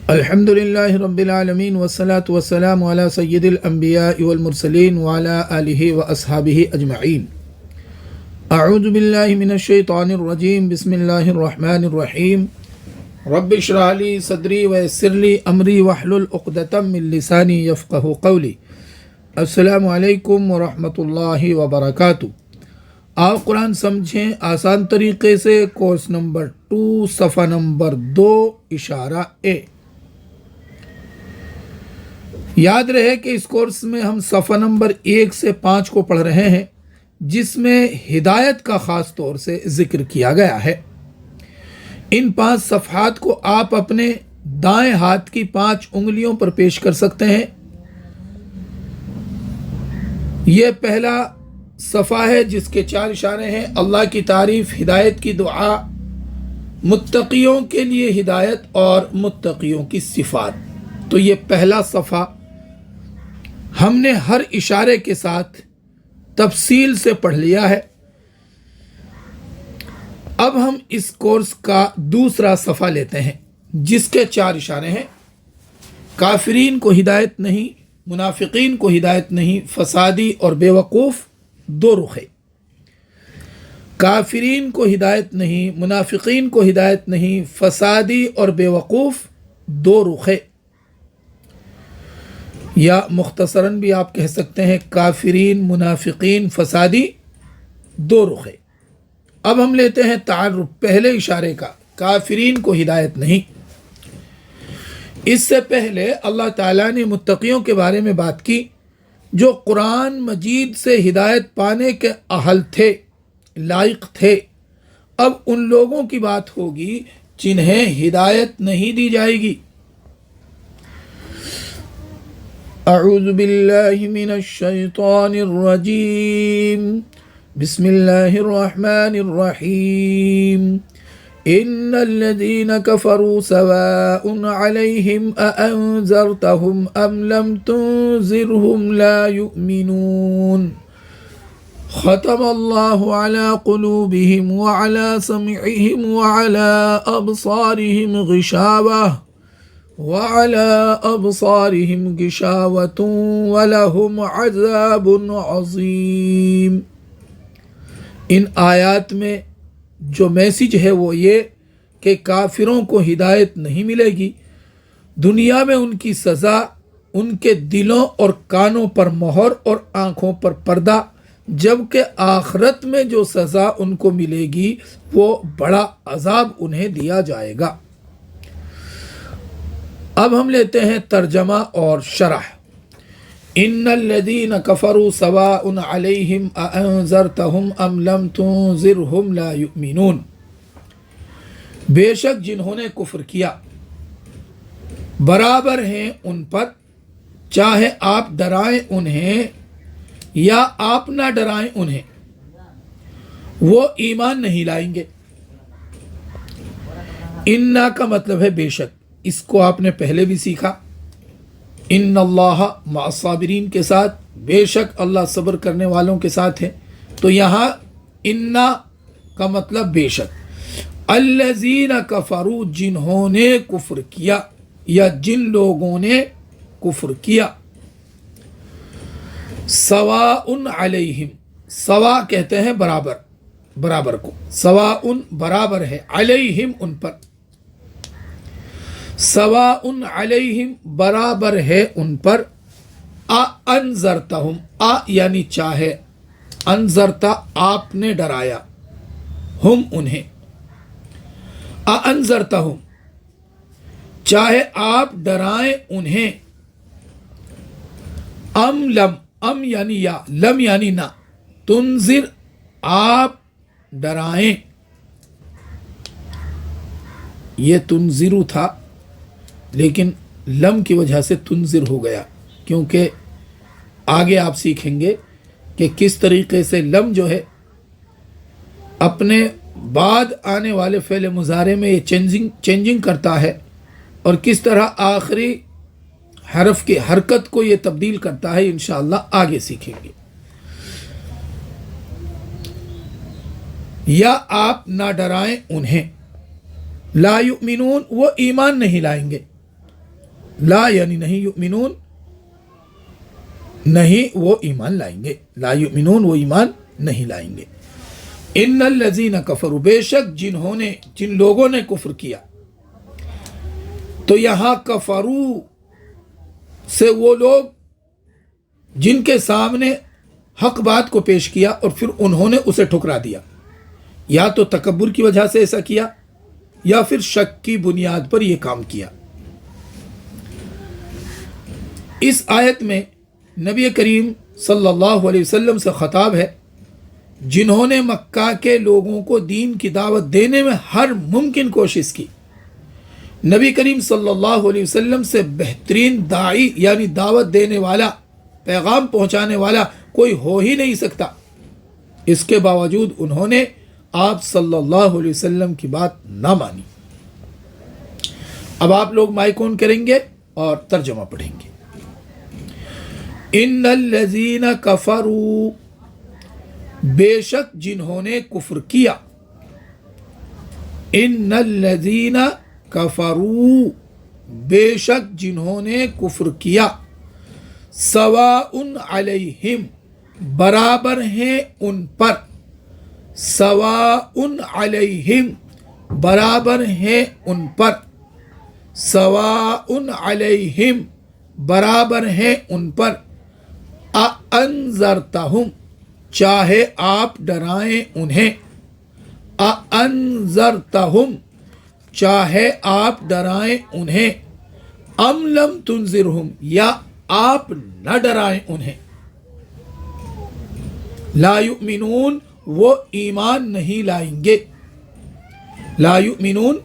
الحمد للہ رب العالمین والصلاة والسلام علی سید الانبیاء والمرسلین وعلی آلہ واصحابہ اجمعین۔ اعوذ باللہ من الشیطان الرجیم، بسم اللہ الرحمن الرحیم۔ رب اشرح لی صدری ویسر لی امری واحلل عقدۃ من لسانی یفقہوا قولی۔ السلام علیکم ورحمۃ اللہ وبرکاتہ۔ آپ قرآن سمجھیں آسان طریقے سے، کورس نمبر 2 صفحہ نمبر 2 اشارہ اے۔ یاد رہے کہ اس کورس میں ہم صفحہ نمبر 1 سے 5 کو پڑھ رہے ہیں، جس میں ہدایت کا خاص طور سے ذکر کیا گیا ہے۔ ان 5 صفحات کو آپ اپنے دائیں ہاتھ کی 5 انگلیوں پر پیش کر سکتے ہیں۔ یہ پہلا صفحہ ہے جس کے 4 اشارے ہیں: اللہ کی تعریف، ہدایت کی دعا، متقیوں کے لیے ہدایت اور متقیوں کی صفات۔ تو یہ پہلا صفحہ ہم نے ہر اشارے کے ساتھ تفصیل سے پڑھ لیا ہے۔ اب ہم اس کورس کا دوسرا صفحہ لیتے ہیں جس کے 4 اشارے ہیں: کافرین کو ہدایت نہیں، منافقین کو ہدایت نہیں، فسادی اور بے وقوف 2 رخے۔ کافرین کو ہدایت نہیں، منافقین کو ہدایت نہیں، فسادی اور بے وقوف 2 رخے، یا مختصراً بھی آپ کہہ سکتے ہیں کافرین، منافقین، فسادی 2 رخے۔ اب ہم لیتے ہیں تعارف پہلے اشارے کا، کافرین کو ہدایت نہیں۔ اس سے پہلے اللہ تعالیٰ نے متقیوں کے بارے میں بات کی جو قرآن مجید سے ہدایت پانے کے اہل تھے، لائق تھے۔ اب ان لوگوں کی بات ہوگی جنہیں ہدایت نہیں دی جائے گی۔ اعوذ باللہ من الشیطان الرجیم، بسم اللہ الرحمن الرحیم۔ ان الذین کفروا سواء علیہم اانذرتہم ام لم تنذرہم لا یؤمنون۔ ختم اللہ علی قلوبہم وعلی سمعہم وعلی ابصارہم غشاوہ وَعَلَىٰ أَبْصَارِهِمْ غِشَاوَةٌ وَلَهُمْ عَذَابٌ عَظِيمٌ۔ ان آیات میں جو میسج ہے وہ یہ کہ کافروں کو ہدایت نہیں ملے گی۔ دنیا میں ان کی سزا ان کے دلوں اور کانوں پر مہر اور آنکھوں پر پردہ، جبکہ آخرت میں جو سزا ان کو ملے گی وہ بڑا عذاب انہیں دیا جائے گا۔ اب ہم لیتے ہیں ترجمہ اور شرح۔ ان الذین کفروا سواء علیہم اانذرتہم ام لم تنذرہم لا یؤمنون۔ بے شک جنہوں نے کفر کیا برابر ہیں ان پر، چاہے آپ ڈرائیں انہیں یا آپ نہ ڈرائیں انہیں، وہ ایمان نہیں لائیں گے۔ انا کا مطلب ہے بے شک، اس کو آپ نے پہلے بھی سیکھا، ان اللہ مع الصابرین کے ساتھ، بے شک اللہ صبر کرنے والوں کے ساتھ ہے۔ تو یہاں انا کا مطلب بے شک، الذین کفروا جنہوں نے کفر کیا یا جن لوگوں نے کفر کیا، سواء علیہم، سوا کہتے ہیں برابر، برابر کو، سواء برابر ہے، علیہم ان پر، سواء علیہم برابر ہے ان پر، انذرتہم، یعنی چاہے، انذرتا آپ نے ڈرایا، ہم انہیں، انذرتہم چاہے آپ ڈرائیں انہیں، ام لم، ام یعنی یا، لم یعنی نہ، تنذر آپ ڈرائیں، یہ تنذرو تھا لیکن لم کی وجہ سے تنذر ہو گیا، کیونکہ آگے آپ سیکھیں گے کہ کس طریقے سے لم جو ہے اپنے بعد آنے والے فعل مضارع میں یہ چینجنگ کرتا ہے، اور کس طرح آخری حرف کی حرکت کو یہ تبدیل کرتا ہے، انشاءاللہ آگے سیکھیں گے۔ یا آپ نہ ڈرائیں انہیں، لا یؤمنون وہ ایمان نہیں لائیں گے، لا یعنی نہیں، یؤمنون نہیں وہ ایمان لائیں گے، لا یؤمنون وہ ایمان نہیں لائیں گے۔ ان الذین کفروا بے شک جن لوگوں نے کفر کیا، تو یہاں کفروا سے وہ لوگ جن کے سامنے حق بات کو پیش کیا اور پھر انہوں نے اسے ٹھکرا دیا، یا تو تکبر کی وجہ سے ایسا کیا یا پھر شک کی بنیاد پر یہ کام کیا۔ اس آیت میں نبی کریم صلی اللہ علیہ وسلم سے خطاب ہے جنہوں نے مکہ کے لوگوں کو دین کی دعوت دینے میں ہر ممکن کوشش کی۔ نبی کریم صلی اللہ علیہ وسلم سے بہترین داعی یعنی دعوت دینے والا، پیغام پہنچانے والا کوئی ہو ہی نہیں سکتا، اس کے باوجود انہوں نے آپ صلی اللہ علیہ وسلم کی بات نہ مانی۔ اب آپ لوگ مائک آن کریں گے اور ترجمہ پڑھیں گے۔ ان الذین کفروا بے شک جنہوں نے کفر کیا، ان الذین کفروا بے شک جنہوں نے کفر کیا، سواء علیہم برابر ہیں ان پر، سواء علیہم برابر ہیں ان پر، سواء علیہم برابر ہیں ان پر، اَأَنذَرْتَهُمْ چاہے آپ ڈرائیں انہیں، اَأَنذَرْتَهُمْ چاہے آپ ڈرائیں انہیں، ام لم تنذرہم یا آپ نہ ڈرائیں انہیں، لا یؤمنون وہ ایمان نہیں لائیں گے، لا یؤمنون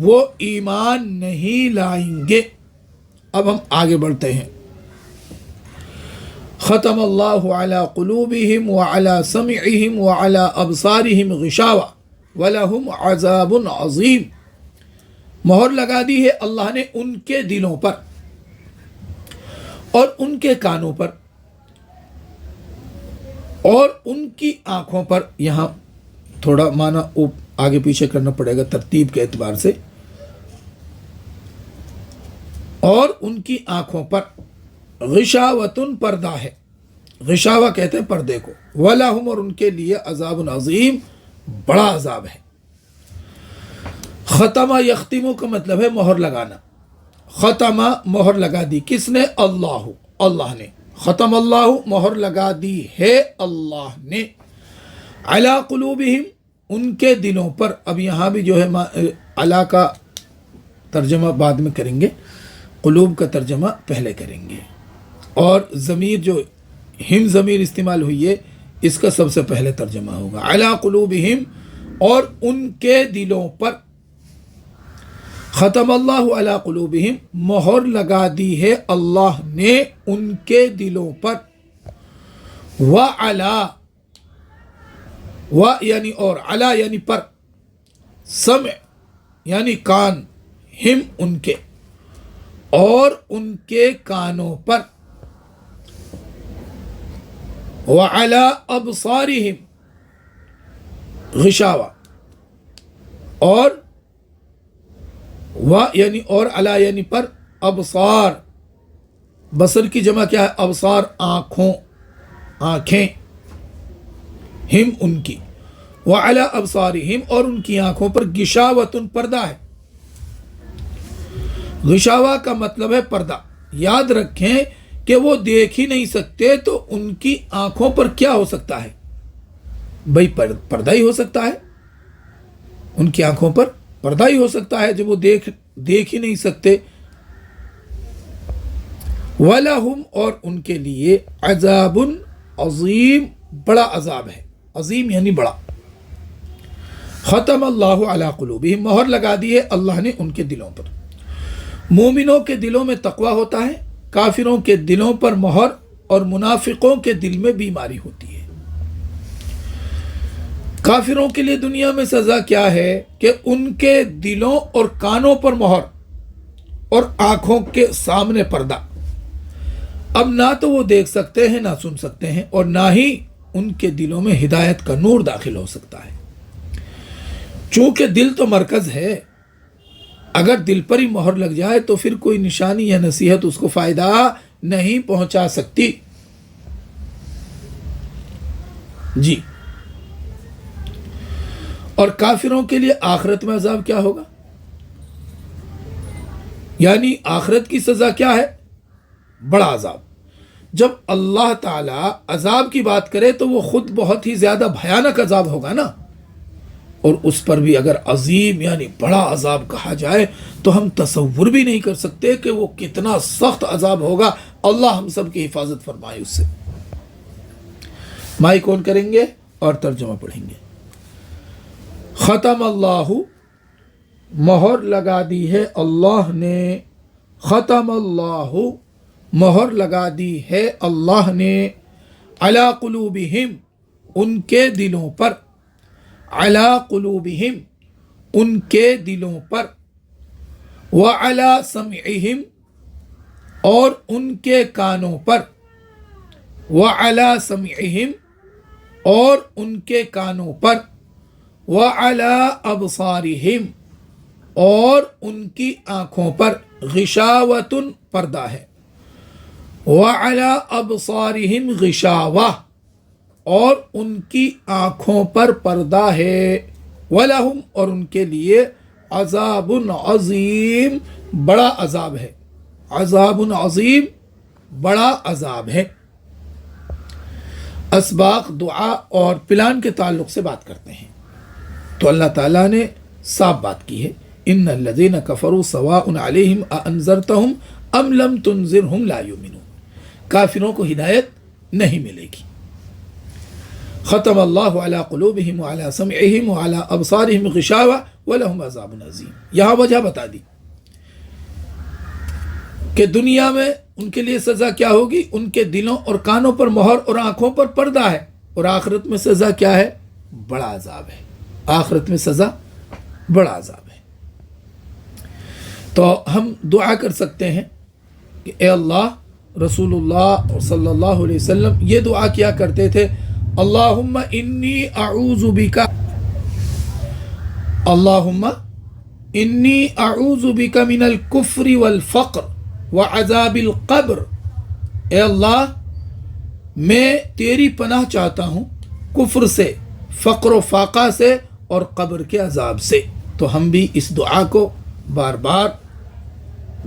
وہ ایمان نہیں لائیں گے۔ اب ہم آگے بڑھتے ہیں۔ ختم اللہ علی قلوبہم وعلی سمعہم وعلی ابصارہم غشاوہ ولہم عذاب عظیم، مہر لگا دی ہے اللہ نے ان کے دلوں پر اور ان کے کانوں پر اور ان کی آنکھوں پر۔ یہاں تھوڑا معنی آگے پیچھے کرنا پڑے گا ترتیب کے اعتبار سے، اور ان کی آنکھوں پر، غشاوتن پردہ ہے، غشاوہ کہتے ہیں پردے کو، وَلَهُمْ اور ان کے لیے عذاب عظیم بڑا عذاب ہے۔ ختمہ یختمو کا مطلب ہے مہر لگانا، ختمہ مہر لگا دی، کس نے؟ اللہ، اللہ نے، ختم اللہ مہر لگا دی ہے اللہ نے، علی قلوبہم ان کے دلوں پر۔ اب یہاں بھی جو ہے علی کا ترجمہ بعد میں کریں گے، قلوب کا ترجمہ پہلے کریں گے، اور ضمیر جو ہم ضمیر استعمال ہوئی ہے اس کا سب سے پہلے ترجمہ ہوگا، علی قلوبہم اور ان کے دلوں پر، ختم اللہ علی قلوبہم مہر لگا دی ہے اللہ نے ان کے دلوں پر، وعلی و یعنی اور، علی یعنی پر، سمع یعنی کان، ہم ان کے اور ان کے کانوں پر، وعلی ابصارہم غشاوہ، اور و یعنی اور، علی یعنی پر، ابصار بصر کی جمع کیا ہے؟ ابصار آنکھوں، آنکھیں، ہم ان کی، وعلی ابصارہم اور ان کی آنکھوں پر، غشاوۃ پردہ ہے۔ غشاوہ کا مطلب ہے پردہ۔ یاد رکھیں کہ وہ دیکھ ہی نہیں سکتے تو ان کی آنکھوں پر کیا ہو سکتا ہے؟ بھائی پردہ ہی ہو سکتا ہے، ان کی آنکھوں پر پردہ ہی ہو سکتا ہے جب وہ دیکھ ہی نہیں سکتے۔ وَلَهُمْ اور ان کے لیے عذاب عظیم بڑا عذاب ہے، عظیم یعنی بڑا۔ ختم اللہ علی قلوبہم مہر لگا دی ہے اللہ نے ان کے دلوں پر۔ مومنوں کے دلوں میں تقوی ہوتا ہے، کافروں کے دلوں پر مہر اور منافقوں کے دل میں بیماری ہوتی ہے۔ کافروں کے لیے دنیا میں سزا کیا ہے کہ ان کے دلوں اور کانوں پر مہر اور آنکھوں کے سامنے پردہ۔ اب نہ تو وہ دیکھ سکتے ہیں نہ سن سکتے ہیں، اور نہ ہی ان کے دلوں میں ہدایت کا نور داخل ہو سکتا ہے، چونکہ دل تو مرکز ہے، اگر دل پر ہی مہر لگ جائے تو پھر کوئی نشانی یا نصیحت اس کو فائدہ نہیں پہنچا سکتی. جی. اور کافروں کے لیے آخرت میں عذاب کیا ہوگا؟ یعنی آخرت کی سزا کیا ہے؟ بڑا عذاب. جب اللہ تعالیٰ عذاب کی بات کرے تو وہ خود بہت ہی زیادہ بھیانک عذاب ہوگا نا، اور اس پر بھی اگر عظیم یعنی بڑا عذاب کہا جائے تو ہم تصور بھی نہیں کر سکتے کہ وہ کتنا سخت عذاب ہوگا. اللہ ہم سب کی حفاظت فرمائے اس سے. مائک آن کریں گے اور ترجمہ پڑھیں گے. ختم اللہ، مہر لگا دی ہے اللہ نے. ختم اللہ، مہر لگا دی ہے اللہ نے. علی قلوبہم، ان کے دلوں پر. علی قلوبہم، ان کے دلوں پر. وعلی سمعہم، اور ان کے کانوں پر. وعلی سمعہم، اور ان کے کانوں پر. وعلی ابصارہم، اور ان کی آنکھوں پر. غشاوۃ، پردہ ہے. وعلی ابصارہم غشاوہ، اور ان کی آنکھوں پر پردہ ہے. وَلَهُمْ، اور ان کے لیے. عذاب عظیم، بڑا عذاب ہے. عذاب عظیم، بڑا عذاب ہے. اسباق، دعا اور پلان کے تعلق سے بات کرتے ہیں تو اللہ تعالیٰ نے صاف بات کی ہے. ان الذین کفروا سواء علیہم اانذرتہم ام لم تنذرہم لا یؤمنون. کافروں کو ہدایت نہیں ملے گی. ختم اللہ علی قلوبہم وعلی سمعہم وعلی ابصارہم غشاوہ ولہم عذاب عظیم. یہاں وجہ بتا دی کہ دنیا میں ان کے لیے سزا کیا ہوگی. ان کے دلوں اور کانوں پر مہر اور آنکھوں پر پردہ ہے. اور آخرت میں سزا کیا ہے؟ بڑا عذاب ہے. آخرت میں سزا بڑا عذاب ہے. تو ہم دعا کر سکتے ہیں کہ اے اللہ، رسول اللہ صلی اللہ علیہ وسلم یہ دعا کیا کرتے تھے، اللہم انی اعوذ بک، اللہم انی اعوذ بک من الکفر والفقر وعذاب القبر. اے اللہ، میں تیری پناہ چاہتا ہوں کفر سے، فقر و فاقہ سے اور قبر کے عذاب سے. تو ہم بھی اس دعا کو بار بار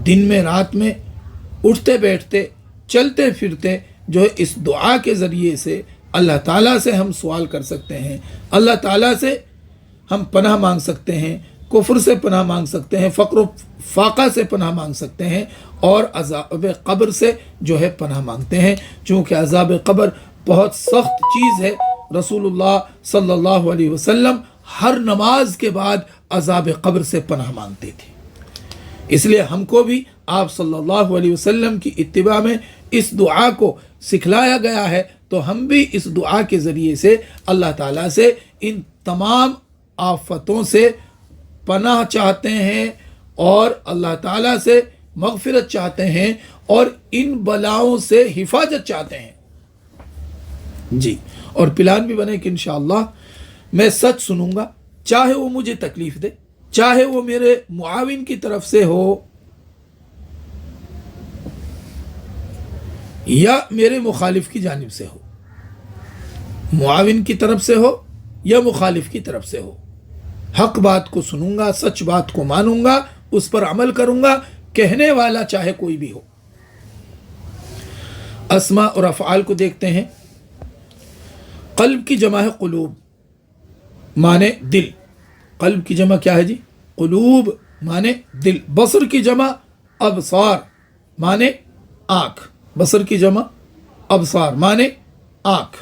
دن میں رات میں اٹھتے بیٹھتے چلتے پھرتے جو ہے اس دعا کے ذریعے سے اللہ تعالیٰ سے ہم سوال کر سکتے ہیں. اللہ تعالیٰ سے ہم پناہ مانگ سکتے ہیں، کفر سے پناہ مانگ سکتے ہیں، فقر و فاقہ سے پناہ مانگ سکتے ہیں، اور عذاب قبر سے جو ہے پناہ مانگتے ہیں. چونکہ عذاب قبر بہت سخت چیز ہے. رسول اللہ صلی اللہ علیہ وسلم ہر نماز کے بعد عذاب قبر سے پناہ مانگتے تھے. اس لیے ہم کو بھی آپ صلی اللہ علیہ وسلم کی اتباع میں اس دعا کو سکھلایا گیا ہے. تو ہم بھی اس دعا کے ذریعے سے اللہ تعالیٰ سے ان تمام آفتوں سے پناہ چاہتے ہیں اور اللہ تعالیٰ سے مغفرت چاہتے ہیں اور ان بلاؤں سے حفاظت چاہتے ہیں. جی. اور پلان بھی بنے کہ انشاءاللہ میں سچ سنوں گا، چاہے وہ مجھے تکلیف دے، چاہے وہ میرے معاون کی طرف سے ہو یا میرے مخالف کی جانب سے ہو. معاون کی طرف سے ہو یا مخالف کی طرف سے ہو، حق بات کو سنوں گا، سچ بات کو مانوں گا، اس پر عمل کروں گا، کہنے والا چاہے کوئی بھی ہو. اسماء اور افعال کو دیکھتے ہیں. قلب کی جمع ہے قلوب، مانے دل. قلب کی جمع کیا ہے جی؟ قلوب مانے دل. بصر کی جمع ابصار مانے آنکھ. بصر کی جمع ابصار مانے آنکھ.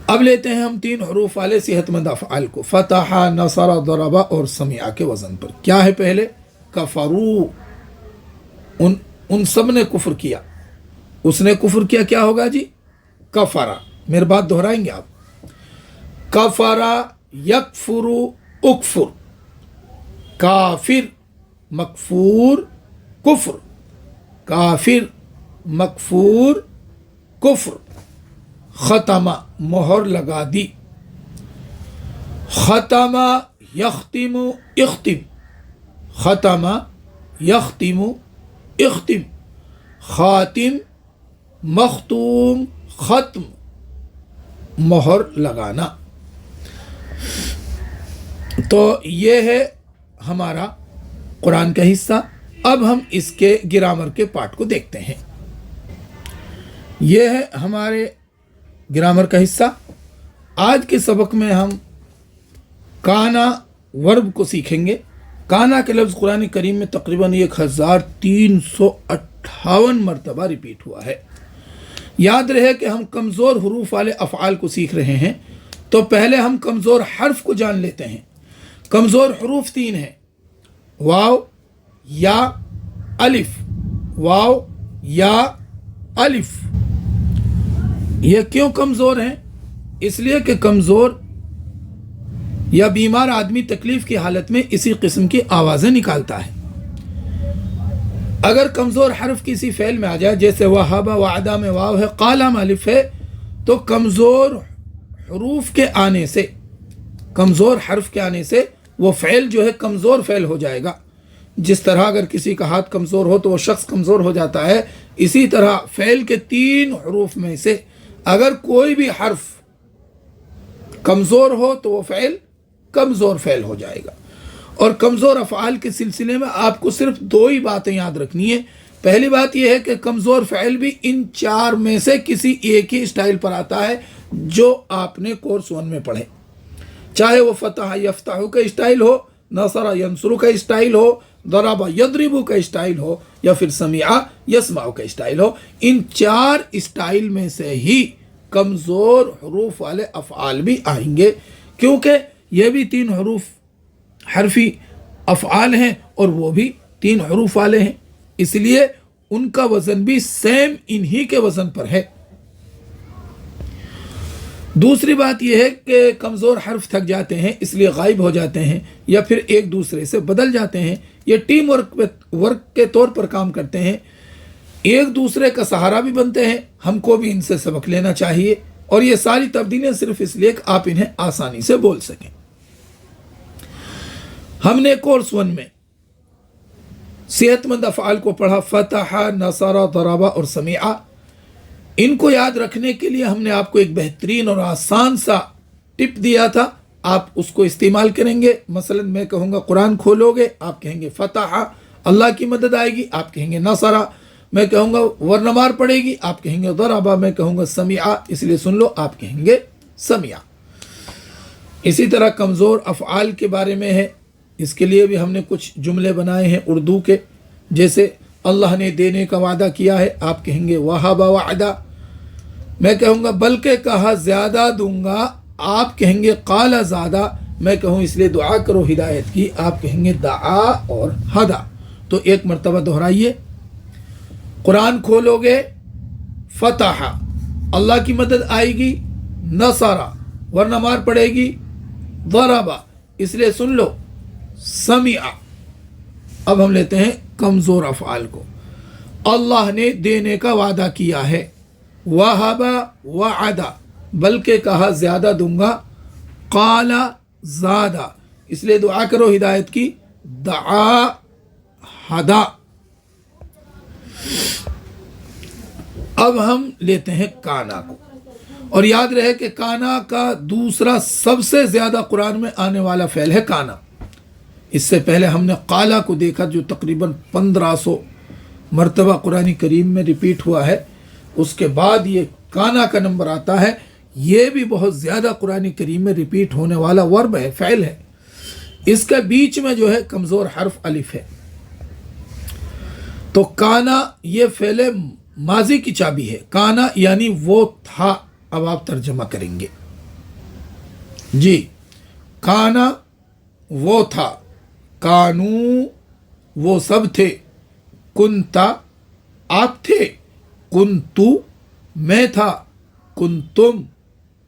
اب لیتے ہیں ہم 3 حروف والے صحت مند افعال کو. فتح، نصر، ضرب اور سمع کے وزن پر. کیا ہے پہلے؟ کفرو. ان سب نے کفر کیا. اس نے کفر کیا، کیا ہوگا جی؟ کفرا. میرے بات دہرائیں گے آپ. کفرا یکفر اکفر. کافر مکفور کفر. کافر مکفور کفر. ختمہ مہر لگا دی. ختمہ یختم اختم. ختم یختم اختم خاتم مختوم ختم مہر لگانا. تو یہ ہے ہمارا قرآن کا حصہ. اب ہم اس کے گرامر کے پارٹ کو دیکھتے ہیں. یہ ہے ہمارے گرامر کا حصہ. آج کے سبق میں ہم کانا ورب کو سیکھیں گے. کانا کے لفظ قرآن کریم میں تقریباً 1358 مرتبہ ریپیٹ ہوا ہے. یاد رہے کہ ہم کمزور حروف والے افعال کو سیکھ رہے ہیں، تو پہلے ہم کمزور حرف کو جان لیتے ہیں. کمزور حروف 3 ہیں: واو، یا، الف. واو، یا، الف. یہ کیوں کمزور ہیں؟ اس لیے کہ کمزور یا بیمار آدمی تکلیف کی حالت میں اسی قسم کی آوازیں نکالتا ہے. اگر کمزور حرف کسی فعل میں آ جائے، جیسے وہب وعدہ میں واو ہے، قالا میں الف ہے، تو کمزور حروف کے آنے سے، کمزور حرف کے آنے سے وہ فعل جو ہے کمزور فعل ہو جائے گا. جس طرح اگر کسی کا ہاتھ کمزور ہو تو وہ شخص کمزور ہو جاتا ہے، اسی طرح فعل کے 3 حروف میں سے اگر کوئی بھی حرف کمزور ہو تو وہ فعل کمزور فعل ہو جائے گا. اور کمزور افعال کے سلسلے میں آپ کو صرف 2 ہی باتیں یاد رکھنی ہے. پہلی بات یہ ہے کہ کمزور فعل بھی ان 4 میں سے کسی ایک ہی اسٹائل پر آتا ہے جو آپ نے کورس 1 میں پڑھے، چاہے وہ فتح یفتح کا اسٹائل ہو، نصر ینصر کا اسٹائل ہو، ضرب یضرب کا اسٹائل ہو، یا پھر سمع یسمع کا اسٹائل ہو. ان 4 اسٹائل میں سے ہی کمزور حروف والے افعال بھی آئیں گے، کیونکہ یہ بھی 3 حروف حرفی افعال ہیں اور وہ بھی 3 حروف والے ہیں، اس لیے ان کا وزن بھی سیم انہی کے وزن پر ہے. دوسری بات یہ ہے کہ کمزور حرف تھک جاتے ہیں، اس لیے غائب ہو جاتے ہیں یا پھر ایک دوسرے سے بدل جاتے ہیں. یہ ٹیم ورک کے طور پر کام کرتے ہیں، ایک دوسرے کا سہارا بھی بنتے ہیں. ہم کو بھی ان سے سبق لینا چاہیے، اور یہ ساری تبدیلیاں صرف اس لیے کہ آپ انہیں آسانی سے بول سکیں. ہم نے کورس 1 میں صحت مند افعال کو پڑھا: فتح، نصر، ضرب اور سمع. ان کو یاد رکھنے کے لیے ہم نے آپ کو ایک بہترین اور آسان سا ٹپ دیا تھا، آپ اس کو استعمال کریں گے. مثلا میں کہوں گا قرآن کھولو گے، آپ کہیں گے فتح، اللہ کی مدد آئے گی، آپ کہیں گے نصر. میں کہوں گا ورنمار پڑے گی، آپ کہیں گے ضرب. میں کہوں گا سمع، اس لیے سن لو، آپ کہیں گے سمع. اسی طرح کمزور افعال کے بارے میں ہے، اس کے لیے بھی ہم نے کچھ جملے بنائے ہیں اردو کے، جیسے اللہ نے دینے کا وعدہ کیا ہے، آپ کہیں گے وہب وعدہ. میں کہوں گا بلکہ کہا زیادہ دوں گا، آپ کہیں گے قال زادہ. میں کہوں اس لیے دعا کرو ہدایت کی، آپ کہیں گے دعا اور ہدا. تو ایک مرتبہ دہرائیے: قرآن کھولو گے، فتح، اللہ کی مدد آئے گی، نصر، ورنمار پڑے گی، ضرب، اس لیے سن لو، سمع. اب ہم لیتے ہیں کمزور افعال کو. اللہ نے دینے کا وعدہ کیا ہے، وہب وعدہ، بلکہ کہا زیادہ دوں گا، قال زادہ، اس لیے دعا کرو ہدایت کی، دعا ہدا. اب ہم لیتے ہیں کانا کو، اور یاد رہے کہ کانا کا دوسرا سب سے زیادہ قرآن میں آنے والا فعل ہے کانا. اس سے پہلے ہم نے قالا کو دیکھا جو تقریباً 1500 مرتبہ قرآن کریم میں ریپیٹ ہوا ہے. اس کے بعد یہ کانا کا نمبر آتا ہے، یہ بھی بہت زیادہ قرآن کریم میں ریپیٹ ہونے والا ورب ہے، فعل ہے. اس کے بیچ میں جو ہے کمزور حرف الف ہے. تو کانا یہ فعل ماضی کی چابی ہے. کانا یعنی وہ تھا. اب آپ ترجمہ کریں گے جی. کانا وہ تھا، کانو وہ سب تھے، کنتا آپ تھے، کنتو میں تھا، کنتم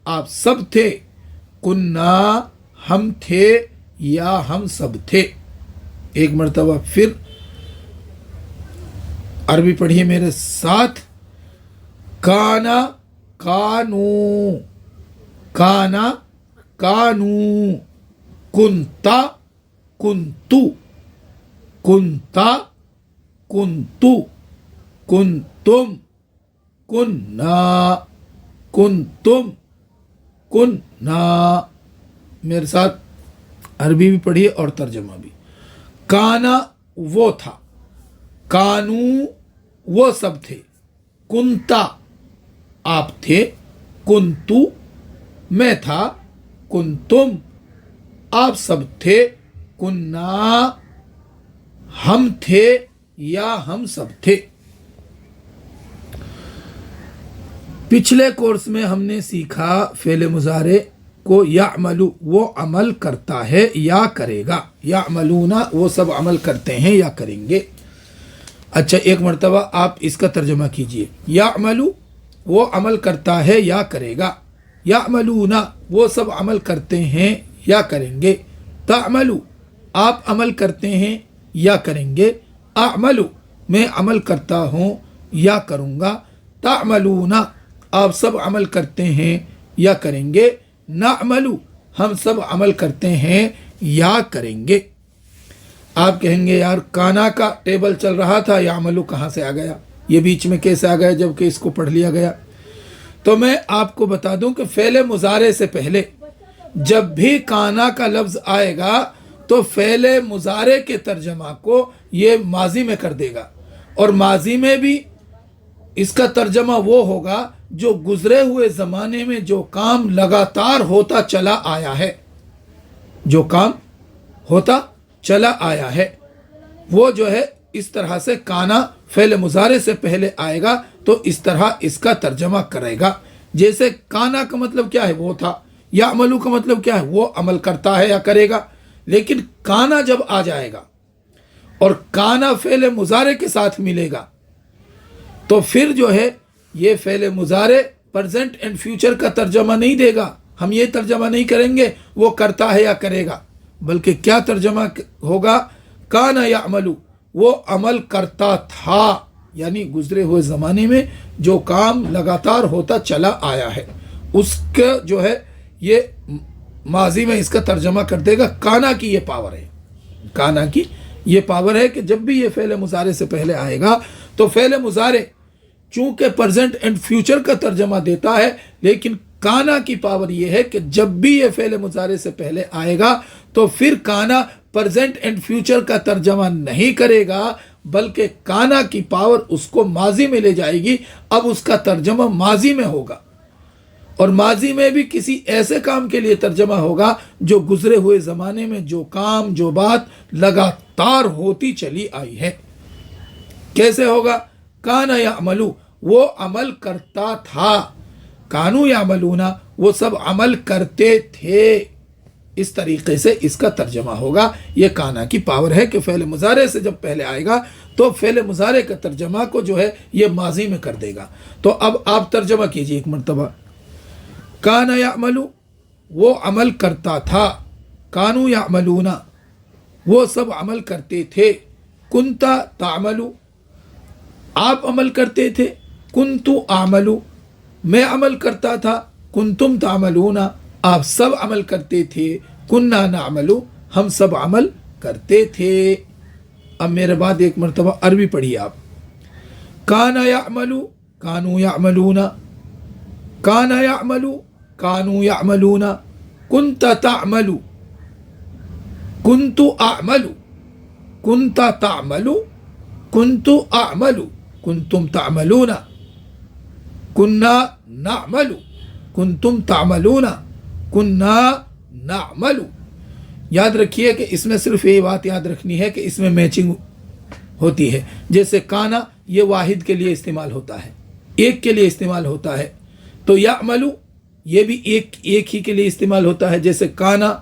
آپ سب تھے، کننا ہم تھے یا ہم سب تھے. ایک مرتبہ پھر عربی پڑھیے میرے ساتھ: کانا کانو، کانا کانو، کنتا کنتو. کنتا کنتو کنتم کننا کنتم کننا. میرے ساتھ عربی بھی پڑھیے اور ترجمہ بھی. کانا وہ تھا، کانو وہ سب تھے، کنتا آپ تھے، کنتو میں تھا، کنتم آپ سب تھے، کننا ہم تھے یا ہم سب تھے. پچھلے کورس میں ہم نے سیکھا فعل مضارع کو یعملو وہ عمل کرتا ہے یا کرے گا، یعملون وہ سب عمل کرتے ہیں یا کریں گے. اچھا ایک مرتبہ آپ اس کا ترجمہ کیجئے. یعملو وہ عمل کرتا ہے یا کرے گا، یعملون وہ سب عمل کرتے ہیں یا کریں گے، تعملو آپ عمل کرتے ہیں یا کریں گے، اعملو میں عمل کرتا ہوں یا کروں گا، تعملون آپ سب عمل کرتے ہیں یا کریں گے، نعملو ہم سب عمل کرتے ہیں یا کریں گے. آپ کہیں گے یار کانا کا ٹیبل چل رہا تھا، یعملو کہاں سے آ گیا، یہ بیچ میں کیسے آ گیا جبکہ اس کو پڑھ لیا گیا؟ تو میں آپ کو بتا دوں کہ فعل مضارع سے پہلے جب بھی کانا کا لفظ آئے گا تو فعل مضارع کے ترجمہ کو یہ ماضی میں کر دے گا، اور ماضی میں بھی اس کا ترجمہ وہ ہوگا جو گزرے ہوئے زمانے میں جو کام لگاتار ہوتا چلا آیا ہے، جو کام ہوتا چلا آیا ہے وہ جو ہے اس طرح سے کانا فعل مضارع سے پہلے آئے گا تو اس طرح اس کا ترجمہ کرے گا. جیسے کانا کا مطلب کیا ہے، وہ تھا، یعملو کا مطلب کیا ہے، وہ عمل کرتا ہے یا کرے گا. لیکن کانا جب آ جائے گا اور کانا فعل مضارع کے ساتھ ملے گا تو پھر جو ہے یہ فعل مضارع پریزنٹ اینڈ فیوچر کا ترجمہ نہیں دے گا. ہم یہ ترجمہ نہیں کریں گے وہ کرتا ہے یا کرے گا، بلکہ کیا ترجمہ ہوگا، کانا یعملو وہ عمل کرتا تھا، یعنی گزرے ہوئے زمانے میں جو کام لگاتار ہوتا چلا آیا ہے اس کا جو ہے یہ ماضی میں اس کا ترجمہ کر دے گا. کانا کی یہ پاور ہے، کانا کی یہ پاور ہے کہ جب بھی یہ فعل مضارع سے پہلے آئے گا تو فعل مضارع چونکہ پریزنٹ اینڈ فیوچر کا ترجمہ دیتا ہے، لیکن کانا کی پاور یہ ہے کہ جب بھی یہ فعل مضارع سے پہلے آئے گا تو پھر کانا پریزنٹ اینڈ فیوچر کا ترجمہ نہیں کرے گا، بلکہ کانا کی پاور اس کو ماضی میں لے جائے گی. اب اس کا ترجمہ ماضی میں ہوگا، اور ماضی میں بھی کسی ایسے کام کے لیے ترجمہ ہوگا جو گزرے ہوئے زمانے میں جو کام جو بات لگاتار ہوتی چلی آئی ہے. کیسے ہوگا، کانا یعملو وہ عمل کرتا تھا، کانو یعملون وہ سب عمل کرتے تھے. اس طریقے سے اس کا ترجمہ ہوگا. یہ کانا کی پاور ہے کہ فعل مضارع سے جب پہلے آئے گا تو فعل مضارع کا ترجمہ کو جو ہے یہ ماضی میں کر دے گا. تو اب آپ ترجمہ کیجئے ایک مرتبہ. کانا یعملو وہ عمل کرتا تھا، کانو یعملون وہ سب عمل کرتے تھے، کنتا تعملو آپ عمل کرتے تھے، کنتو اعملو میں عمل کرتا تھا، کنتم تعملون آپ سب عمل کرتے تھے، کننا نعملو ہم سب عمل کرتے تھے. اب میرے بعد ایک مرتبہ عربی پڑھیے آپ. کانا یعملو کانو یعملون، کانا یعملو کانو یعملون، کنت تعملو کنتو اعملو، کنت تعملو کنتو اعملو، کنتم تعملون، کننا نعمل، کنتم تعملون، کننا نعمل. یاد رکھیے کہ اس میں صرف یہ بات یاد رکھنی ہے کہ اس میں میچنگ ہوتی ہے. جیسے کانا یہ واحد کے لیے استعمال ہوتا ہے، ایک کے لیے استعمال ہوتا ہے، تو یعملو یہ بھی ایک ہی کے لیے استعمال ہوتا ہے. جیسے کانا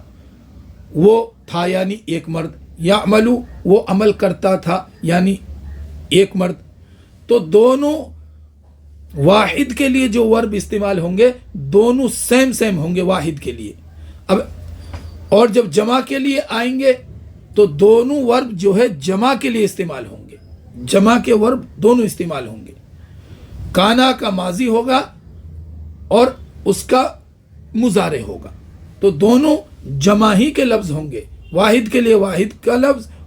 وہ تھا یعنی ایک مرد، یعملو وہ عمل کرتا تھا یعنی ایک مرد. تو دونوں واحد کے لیے جو ورب استعمال ہوں گے دونوں سیم ہوں گے واحد کے لیے. اب اور جب جمع کے لیے آئیں گے تو دونوں ورب جو ہے جمع کے لیے استعمال ہوں گے، جمع کے ورب دونوں استعمال ہوں گے. کانا کا ماضی ہوگا اور اس کا مضارع ہوگا، تو دونوں جمع ہی کے لفظ ہوں گے. واحد کے لیے واحد کا لفظ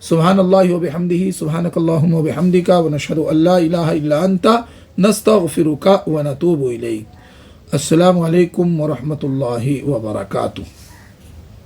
سبحان اللہ و بحمدہ سبحانک اللہم و بحمدک ونشہد ان لا الہ الا انت نستغفرک ونتوب الیک۔ السلام علیکم ورحمۃ اللہ وبرکاتہ۔